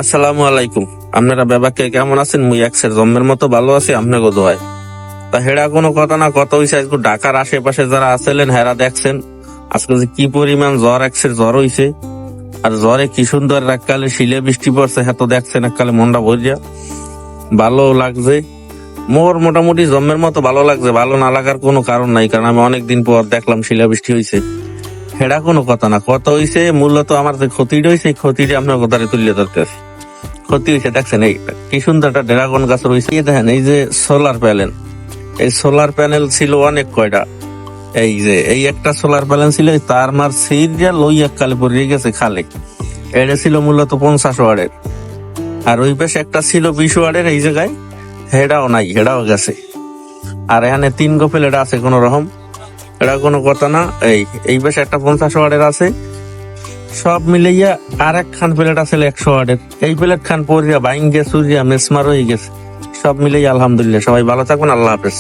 আসসালামু আলাইকুম। আপনারা ব্যাপাকে কেমন আছেন? মুই একসের জন্মের মতো ভালো আছি, আপনাকে দোয়ায়। তা হেরা কোনো কথা না, কথা হইছে আজকে ঢাকার আশেপাশে যারা আছেন হেরা দেখছেন আজকে যে কি পরিমাণ জ্বর, একসের জ্বর হইছে। আর জ্বরে কি সুন্দর এককালে শিলে বৃষ্টি পড়ছে, হ্যাঁ তো দেখছেন এককালে মনটা ভরিয়া ভালো লাগছে। মোর মোটামুটি জন্মের মতো ভালো লাগছে, ভালো না লাগার কোনো কারণ নাই, কারণ আমি অনেকদিন পর দেখলাম শিলা বৃষ্টি হইছে। হেডা কোনো কথা না, কথা হইছে মূলত আমার যে ক্ষতিটা হইছে এই ক্ষতিটা আপনার কথাটা তুলিয়ে ধরতেছে। ক্ষতি হয়েছে দেখছেন, এই কি সুন্দর একটা ড্রাগন গাছ রয়েছে। দেখেন এই যে সোলার প্যানেল, এই সোলার প্যানেল ছিল অনেক কয়টা। এই যে এই একটা সোলার প্যানেল ছিল, তার মার সিরিয়া লই এককালে পড়ে গেছে খালে। এটা ছিল মূলত 50 ওয়ার্ডের, আর ওই পাশে একটা ছিল 20 ওয়ার্ডের। এই জায়গায় হেডাও নাই, হেডাও গেছে। আর এখানে 3 গো প্লেট আছে কোন রকম, এটা কোনো কথা না। এই পাশে একটা 50 ওয়ার্ডের আছে। সব মিলাইয়া আর এক খান প্লেট আছে 100 ওয়ার্ডের। এই প্লেট খান পরিয়া বাইঙ্গে সুরিয়া মেসমার হয়ে গেছে। সব মিলাইয়া আলহামদুলিল্লাহ, সবাই ভালো থাকুন, আল্লাহ হাফেজ।